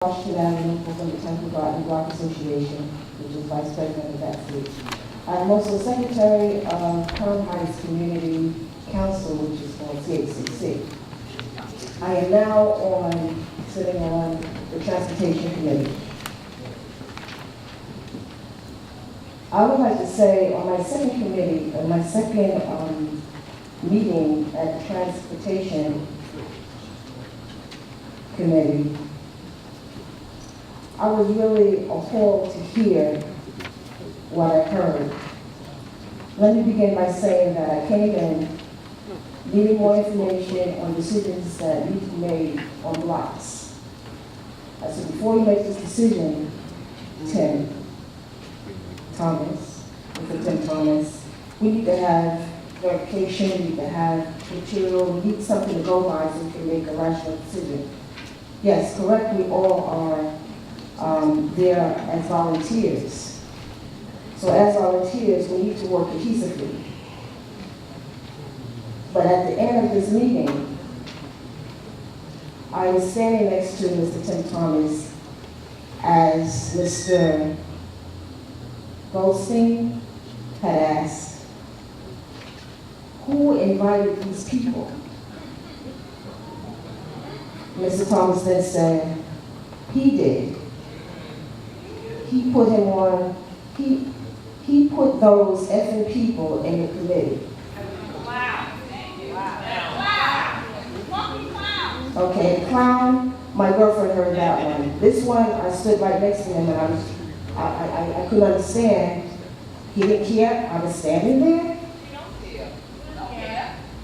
Washington Avenue from the Temple Garden Block Association, which is Vice President of that seat. I'm also Secretary of Crown Heights Community Council, which is called CHCC. I am now sitting on the Transportation Committee. I would like to say on my second committee, my second meeting at the Transportation Committee, I was really appalled to hear what I heard. Let me begin by saying that I came in needing more information on decisions that need to be made on blocks. I said, before you make this decision, Tim Thomas, we need to have verification, we need to have material, we need something to go by so we can make a rational decision. Yes, correct, we all are there as volunteers. So as volunteers, we need to work cohesively. But at the end of this meeting, I was standing next to Mr. Tim Thomas as Mr. Goldstein had asked, who invited these people? Mr. Thomas then said, he did. He put him on, he put those effing people in the committee. Wow. Okay, clown, my girlfriend heard that one. This one, I stood right next to him and I couldn't understand. He didn't care, I was standing there.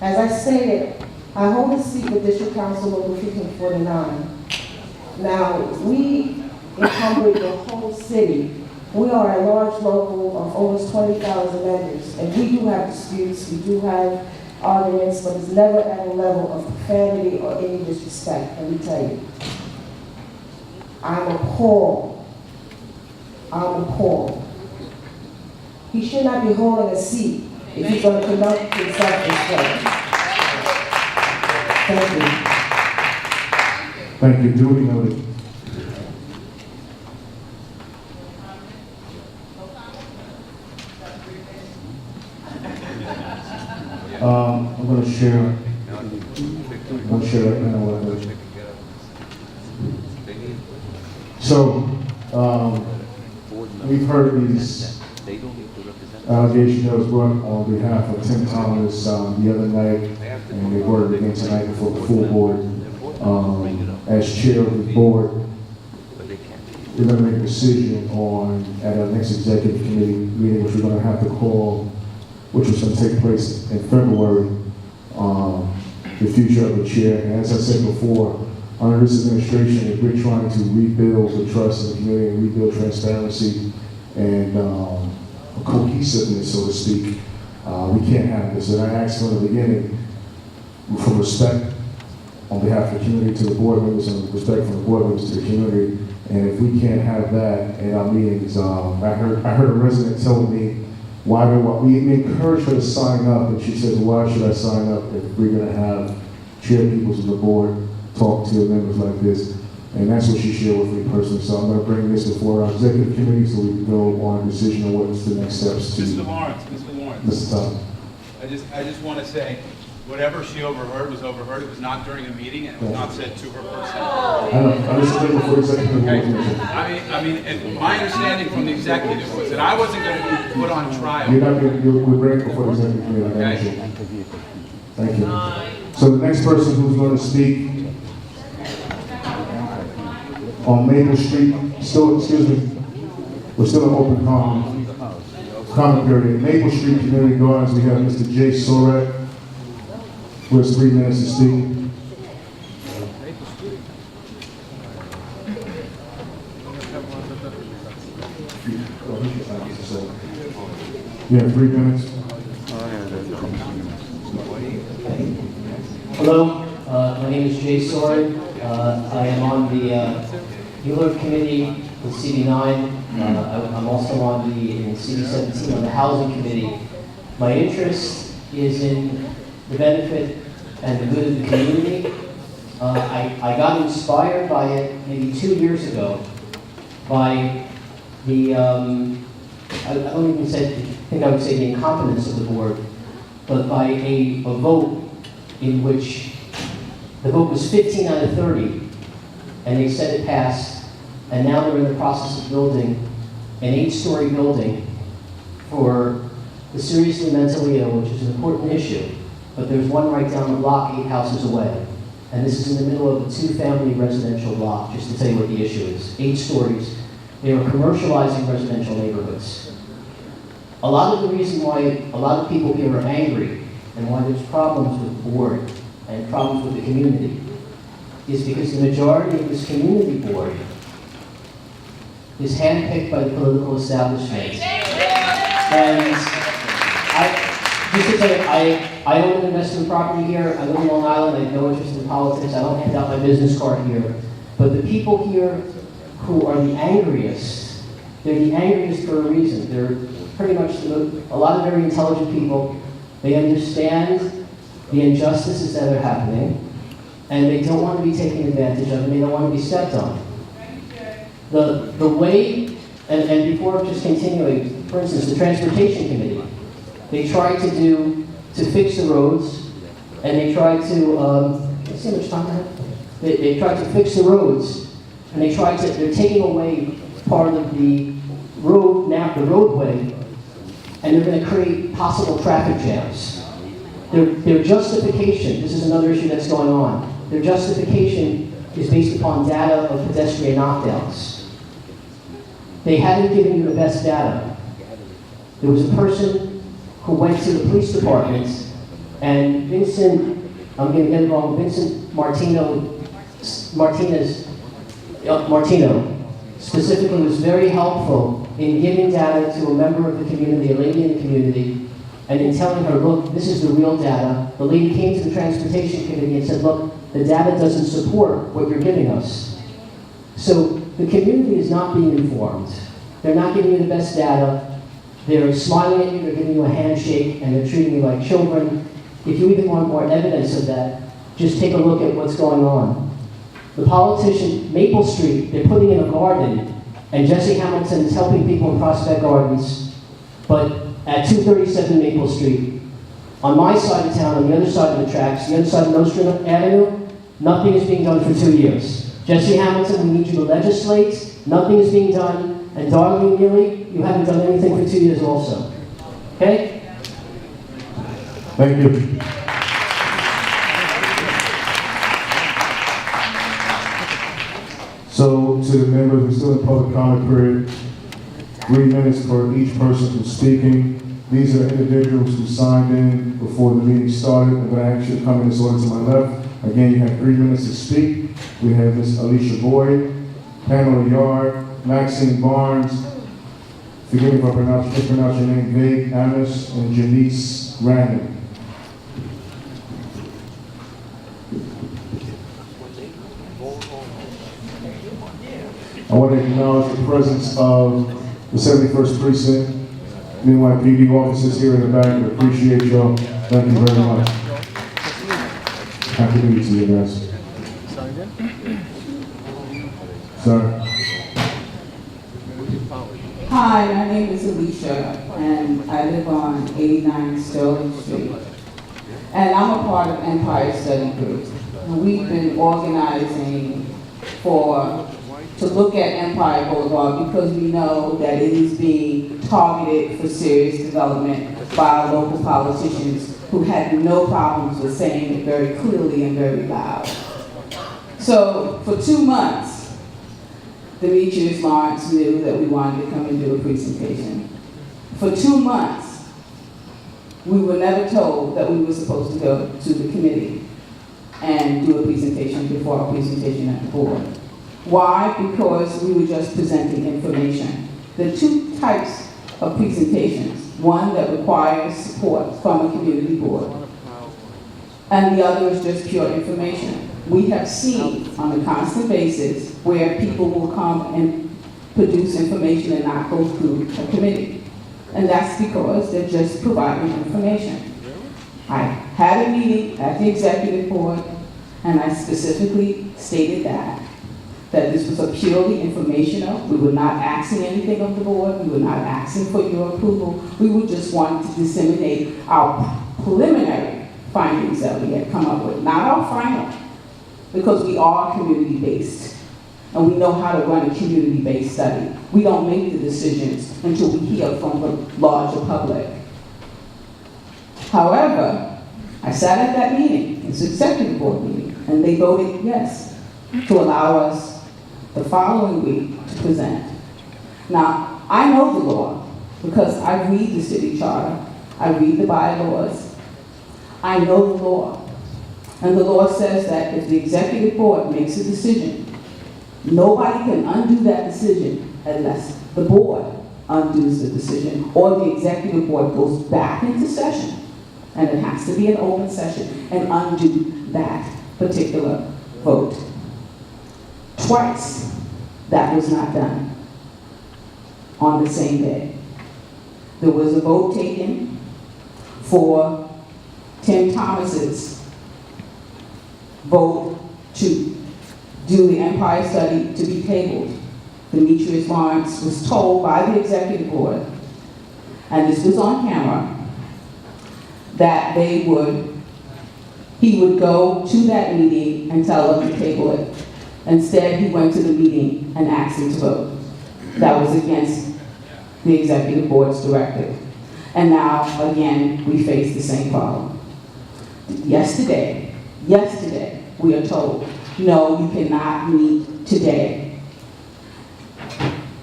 As I stated, I hold the seat with District Council Local 1549. Now, we encumbered the whole city. We are a large local of almost 20,000 members, and we do have disputes, we do have arguments, but it's never at a level of profanity or any disrespect, let me tell you. I'm appalled. I'm appalled. He should not be holding a seat if he's going to conduct himself this way. Thank you. Thank you. Duly noted. I'm going to share. I'm going to share right now what I heard. So, we've heard these allegations that was brought on behalf of Tim Thomas the other night, and they brought it again tonight before the full board. As chair of the board, we're going to make a decision at our next executive committee meeting, which we're going to have to call, which is going to take place in February, the future of the chair. And as I said before, under this administration, if we're trying to rebuild the trust in the community and rebuild transparency and cohesiveness, so to speak, we can't have this. And I asked from the beginning, from respect on behalf of the community to the board members and respect from the board members to the community. And if we can't have that in our meetings, I heard a resident tell me why we encouraged her to sign up, and she said, why should I sign up if we're going to have chair people to the board talk to members like this? And that's what she shared with me personally. So I'm going to bring this before our executive committee so we can go on a decision on what's the next steps to. Mr. Lawrence. Mr. Thomas. I just want to say, whatever she overheard was overheard. It was not during a meeting, and it was not said to her personally. I just said before executive committee. I mean, and my understanding from the executive was that I wasn't going to be put on trial. We're bringing before executive committee. Okay. Thank you. So the next person who's going to speak on Maple Street, we're still in open comment period. Maple Street Community Gardens, we have Mr. Jay Soret, who has 3 minutes to speak. You have 3 minutes. Hello, my name is Jay Soren. I am on the Mueller Committee with CD9. I'm also on the CD17 on the Housing Committee. My interest is in the benefit and the good of the community. I got inspired by it maybe 2 years ago by the, I don't even think I would say the incompetence of the board, but by a vote in which the vote was 15 out of 30, and they said it passed, and now they're in the process of building an 8-story building for the seriously mentally ill, which is an important issue. But there's one right down the block, 8 houses away. And this is in the middle of a 2-family residential block, just to tell you what the issue is. 8 stories. They are commercializing residential neighborhoods. A lot of the reason why a lot of people here are angry and why there's problems with the board and problems with the community is because the majority of this community board is handpicked by the political establishment. And just to tell you, I own an investment property here. I live in Long Island. I have no interest in politics. I don't hand out my business card here. But the people here who are the angriest, they're the angriest for a reason. They're pretty much a lot of very intelligent people. They understand the injustices that are happening, and they don't want to be taken advantage of, and they don't want to be stepped on. The way, and before just continuing, for instance, the Transportation Committee, they tried to fix the roads, and they tried to, let's see how much time I have. They tried to fix the roads, and they're taking away part of the road, now the roadway, and they're going to create possible traffic jams. Their justification, this is another issue that's going on, their justification is based upon data of pedestrian knockdowns. They haven't given you the best data. There was a person who went to the police department, and Vincent, I'm going to get it wrong, Vincent Martino specifically was very helpful in giving data to a member of the community, a lady in the community, and in telling her, look, this is the real data. The lady came to the Transportation Committee and said, look, the data doesn't support what you're giving us. So the community is not being informed. They're not giving you the best data. They're smiling at you, they're giving you a handshake, and they're treating you like children. If you even want more evidence of that, just take a look at what's going on. The politician, Maple Street, they're putting in a garden, and Jesse Hamilton is helping people in Prospect Gardens, but at 237 Maple Street, on my side of town, on the other side of the tracks, the other side of Nostrand Avenue, nothing is being done for 2 years. Jesse Hamilton, we need you to legislate, nothing is being done, and Darlene Neely, you haven't done anything for 2 years also. Okay? Thank you. So, to the members, we're still in public comment period. 3 minutes for each person who's speaking. These are individuals who signed in before the meeting started. I'm going to ask you to come in this order to my left. Again, you have 3 minutes to speak. We have Ms. Alicia Boyd, Pamela Yard, Maxine Barnes, forgive me if I mispronounce your name, Vague Amos, and Janice Randall. I want to acknowledge the presence of the 71st Precinct, NYPD officers here in the back. I appreciate y'all. Thank you very much. Happy New Year to you guys. Sir. Hi, my name is Alicia, and I live on 89 Sterling Street. And I'm a part of Empire Study Group. We've been organizing to look at Empire Boulevard because we know that it is being targeted for serious development by our local politicians who had no problems with saying it very clearly and very loud. So for 2 months, Demetrius Lawrence knew that we wanted to come and do a presentation. For 2 months, we were never told that we were supposed to go to the committee and do a presentation before our presentation at the board. Why? Because we were just presenting information. There are 2 types of presentations. One that requires support from a community board, and the other is just pure information. We have seen on a constant basis where people will come and produce information and not go through a committee. And that's because they're just providing information. I had a meeting at the executive board, And I specifically stated that this was a purely informational. We were not asking anything of the board. We were not asking for your approval. We were just wanting to disseminate our preliminary findings that we had come up with, not our final, because we are community-based. And we know how to run a community-based study. We don't make the decisions until we hear from the larger public. However, I sat at that meeting, it's an executive board meeting, and they voted yes to allow us the following week to present. Now, I know the law because I read the city charter, I read the bylaws, I know the law. And the law says that if the executive board makes a decision, nobody can undo that decision unless the board undoes the decision or the executive board goes back into session, and it has to be an open session, and undo that particular vote. Twice, that was not done on the same day. There was a vote taken for Tim Thomas's vote to do the Empire study to be tabled. Demetrius Lawrence was told by the executive board, and this was on camera, that he would go to that meeting and tell them to table it. Instead, he went to the meeting and asked them to vote. That was against the executive board's directive. And now, again, we face the same problem. Yesterday, we are told, no, you cannot meet today.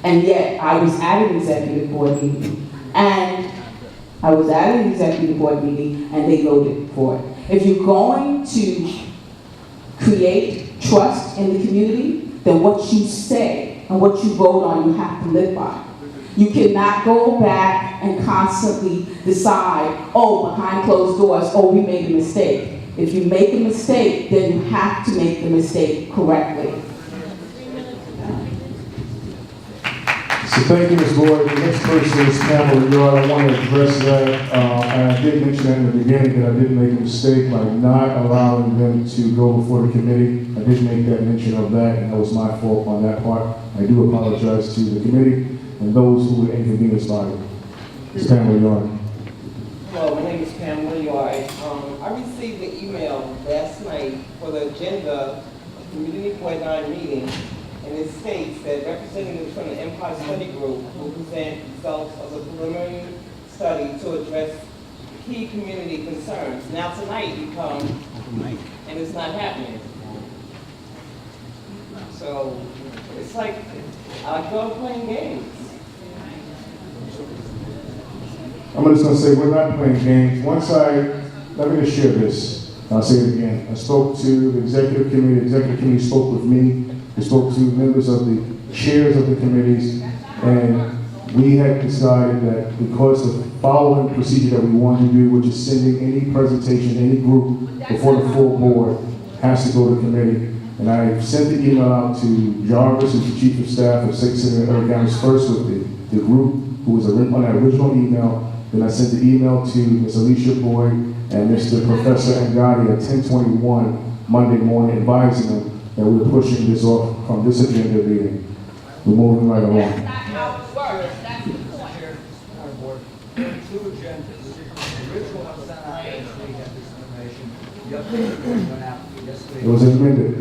And yet, I was at an executive board meeting, and they voted for it. If you're going to create trust in the community, then what you say and what you vote on, you have to live by. You cannot go back and constantly decide, oh, behind closed doors, oh, we made a mistake. If you make a mistake, then you have to make the mistake correctly. So thank you, Ms. Boyd. The next person is Pamela Yard. I want to address that. And I did mention that in the beginning that I did make a mistake by not allowing them to go before the committee. I did make that mention of that, and that was my fault on that part. I do apologize to the committee and those who were inconvenienced by it. Ms. Pamela Yard. Hello, my name is Pamela Yard. I received an email last night for the agenda of the Community Board 9 meeting, and it states that representatives from the Empire Study Group will present results of the preliminary study to address key community concerns. Now tonight you come, and it's not happening. So it's like go playing games. I'm just going to say we're not playing games. Let me just share this. I'll say it again. I spoke to the executive committee. The executive committee spoke with me. We spoke to members of the chairs of the committees, and we had decided that because of the following procedure that we wanted to do, which is sending any presentation, any group before the full board, has to go to committee. And I sent the email out to Jarvis, who's the chief of staff of State Senator Eric Adams, first with the group who was on that original email. Then I sent the email to Ms. Alicia Boyd and Mr. Professor Ngadi at 10:21 Monday morning, advising them that we're pushing this off from this agenda meeting. We're moving right along. That's not how it works. That's the point. Our board, there are two agendas. The original was sent out yesterday, got this information. The updated went out yesterday. It was amended.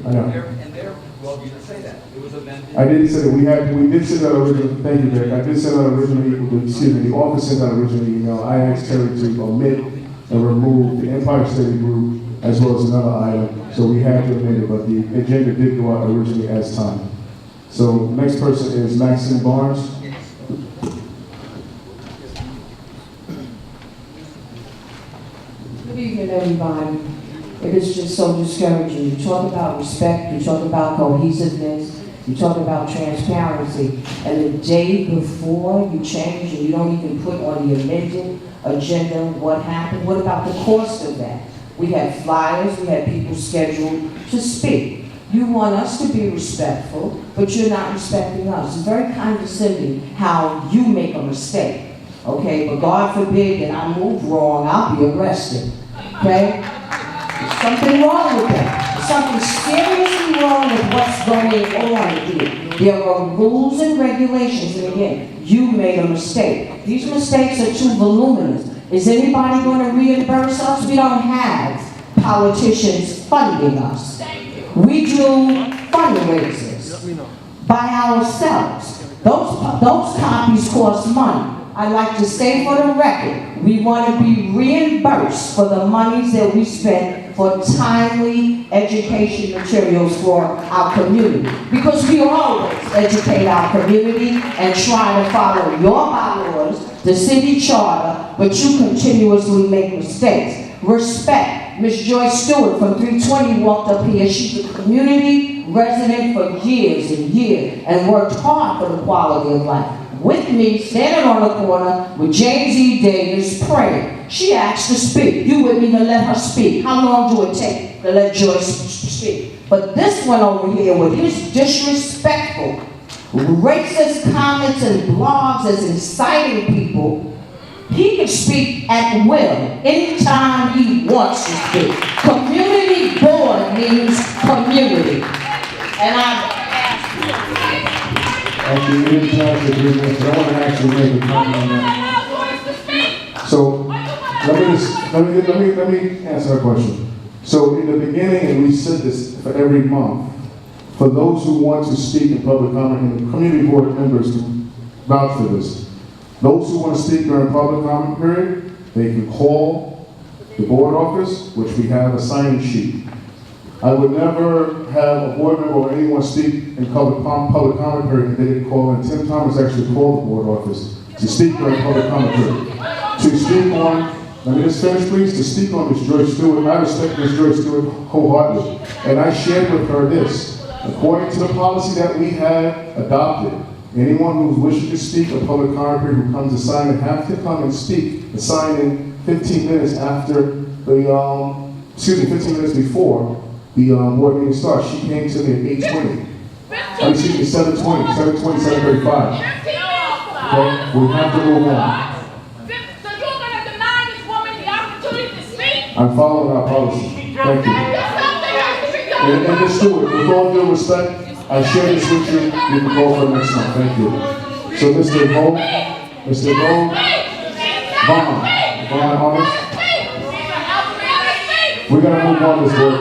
I know. And there, well, you didn't say that. It was amended. I didn't say that. We did send out original, thank you, Derek. I did send out the office sent out original email. I asked Terry to omit and remove the Empire Study Group as well as another item. So we had to amend it, but the agenda did go out originally as timed. So next person is Maxine Barnes. Good evening, everybody. It is just so discouraging. You talk about respect, you talk about cohesiveness, you talk about transparency, and the day before you change and you don't even put on the amended agenda what happened. What about the cost of that? We had flyers, we had people scheduled to speak. You want us to be respectful, but you're not respecting us. It's very condescending how you make a mistake, okay? But God forbid that I move wrong, I'll be arrested, okay? something wrong with them. Something seriously wrong with what's going on here. There are rules and regulations, and again, you made a mistake. These mistakes are too voluminous. Is anybody going to reimburse us? We don't have politicians funding us. We do fundraisers by ourselves. Those copies cost money. I'd like to say for the record, we want to be reimbursed for the monies that we spend for timely education materials for our community. Because we always educate our community and try to follow your bylaws, the city charter, but you continuously make mistakes. Respect. Ms. Joyce Stewart from 320 walked up here. She's a community resident for years and years and worked hard for the quality of life. With me, standing on the corner with James E. Davis praying. She asked to speak. You wouldn't even let her speak. How long do it take to let Joyce speak? But this one over here with his disrespectful, racist comments and blogs as inciting people, he can speak at will anytime he wants to speak. Community board means community. And Thank you. We didn't pass the 3 minutes, but I want to actually make a comment on that. So, let me answer her question. So, in the beginning, and we said this for every month, for those who want to speak in public comment, and the community board members to vouch for this, those who want to speak during public comment period, they can call the board office, which we have a sign-in sheet. I would never have a board member or anyone speak in public comment period if they didn't call in. Tim Thomas actually called the board office to speak during public comment period. To speak on, let me just finish please, to speak on Ms. Joyce Stewart, and I respect Ms. Joyce Stewart wholeheartedly. And I shared with her this, according to the policy that we have adopted, anyone who's wishing to speak a public comment period who comes to sign in have to come and speak and sign in 15 minutes after the, 15 minutes before the board meeting starts. She came to me at 8:20. Excuse me, 7:20, 7:35. Okay, we have to move on. So you're going to deny this woman the opportunity to speak? I'm following our policy. Thank you. And Ms. Stewart, with all due respect, I share this with you. You can call for next time. Thank you. So Mr. Vaughn, honest. We're going to move on this board.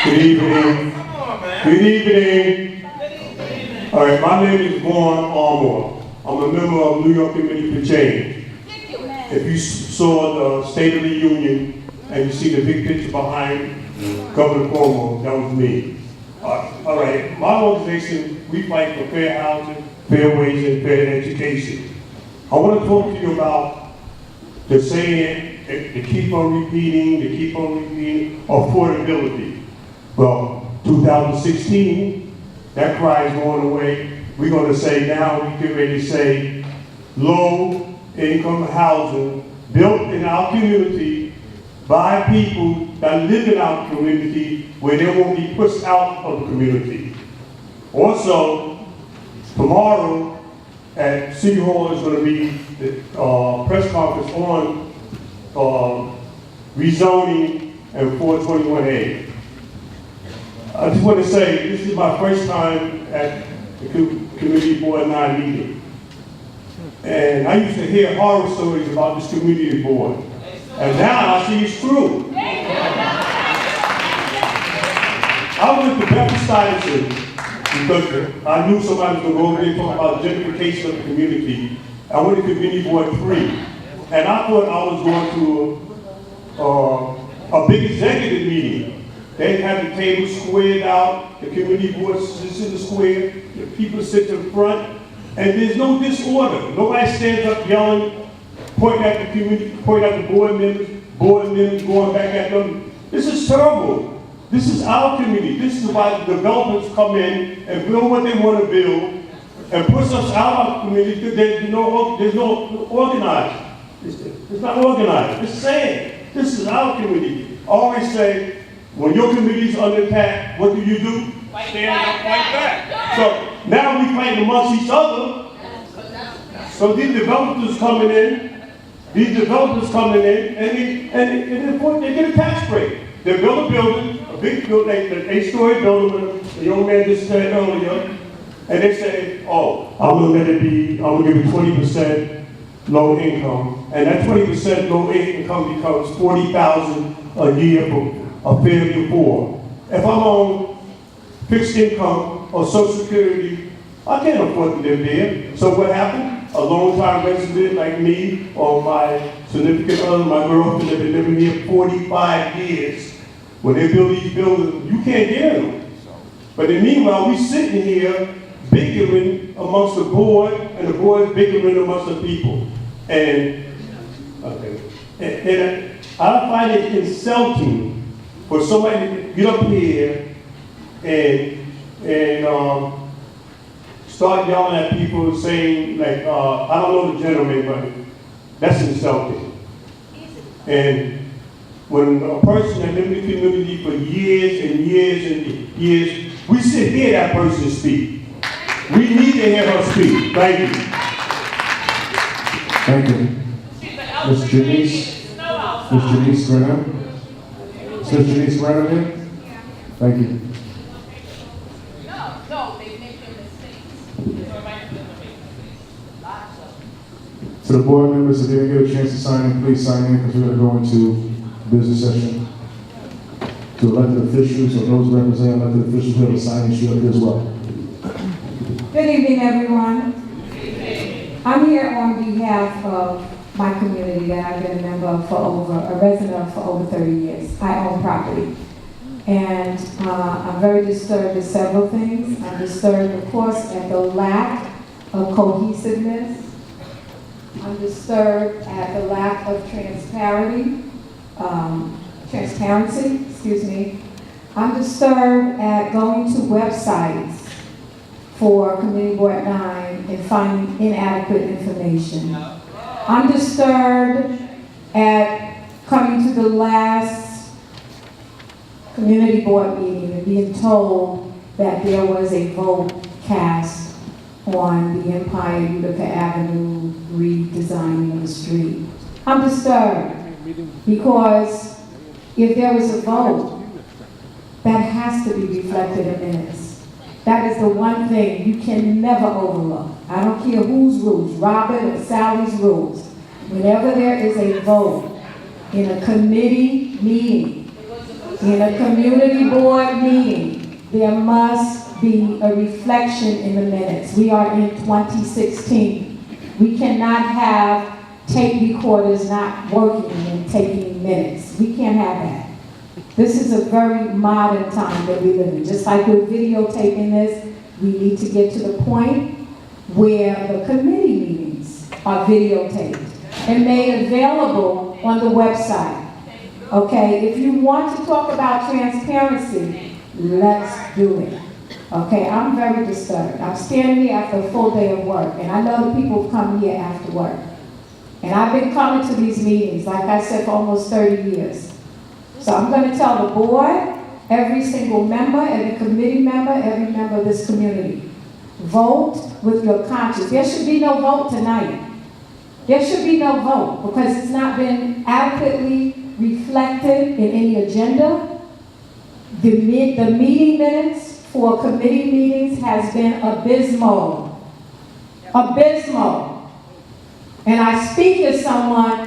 Good evening. Good evening. All right, my name is Vaughn Armour. I'm a member of New York Committee for Change. If you saw the State of the Union and you see the big picture behind Governor Cuomo, that was me. All right, my organization, we fight for fair housing, fair wages, and fair education. I want to talk to you about the saying, to keep on repeating, affordability. Well, 2016, that cry is going away. We're going to say now, we get ready to say low-income housing built in our community by people that live in our community where they won't be pushed out of the community. Also, tomorrow at City Hall is going to be the press conference on rezoning and 421A. I just want to say, this is my first time at the Community Board 9 meeting. And I used to hear horror stories about this community board. And now I see it's true. I went to Bedford-Stuyvesant because I knew somebody was going to go over there and talk about gentrification of the community. I went to Community Board 3. And I thought I was going to a big executive meeting. They have the table squared out, the community board sits in the square, the people sit in front, and there's no disorder. Nobody stands up yelling, pointing at the community, pointing at the board members going back at them. This is terrible. This is our community. This is why the developers come in and build what they want to build and push us out of our community because there's no organized. It's not organized. It's saying, this is our community. I always say, when your community's under attack, what do? Stand up, fight back. So now we fight amongst each other, So these developers coming in, and they get a tax break. They build a building, a big building, like an 8-story building, with the young man just said earlier, and they say, oh, I'm gonna give you 20% low income, and that 20% low income becomes $40,000 a year for a family of 4. If I'm on fixed income or Social Security, I can't afford to live there. So what happened? A long-time resident like me or my significant other, my girlfriend, that been living here 45 years. When they build these buildings, you can't get in them. But in the meanwhile, we sitting here bickering amongst the board, and the board bickering amongst the people. And I find it insulting for somebody to get up here and start yelling at people saying, like, I don't know the gentleman, but that's insulting. And when a person has lived in the community for years and years and years, we should hear that person speak. We need to hear her speak. Thank you. Thank you. Ms. Janice Brenner? Ms. Janice Brenner here? Thank you. No, they make their mistakes. To the board members, if they didn't get a chance to sign in, please sign in, because we're going to go into business session. To elected officials or those representing elected officials, we have a sign-in sheet up here as well. Good evening, everyone. I'm here on behalf of my community that I've been a member of a resident of for over 30 years. I own property. And I'm very disturbed at several things. I'm disturbed, of course, at the lack of cohesiveness. I'm disturbed at the lack of transparency. I'm disturbed at going to websites for Community Board 9 and finding inadequate information. I'm disturbed at coming to the last Community Board meeting and being told that there was a vote cast on the Empire Utica Avenue redesigning of the street. I'm disturbed because if there was a vote, that has to be reflected in minutes. That is the one thing you can never overlook. I don't care whose rules, Robert or Sally's rules. Whenever there is a vote in a committee meeting, in a community board meeting, there must be a reflection in the minutes. We are in 2016. We cannot have tape recorders not working and taking minutes. We can't have that. This is a very modern time that we live in. Just like we're videotaping this, we need to get to the point where the committee meetings are videotaped and made available on the website. Okay, if you want to talk about transparency, let's do it. Okay, I'm very disturbed. I'm standing here after a full day of work, and I know the people come here after work. And I've been coming to these meetings, like I said, for almost 30 years. So I'm going to tell the board, every single member, every committee member, every member of this community, vote with your conscience. There should be no vote tonight. There should be no vote because it's not been adequately reflected in any agenda. The meeting minutes for committee meetings has been abysmal. Abysmal. And I speak as someone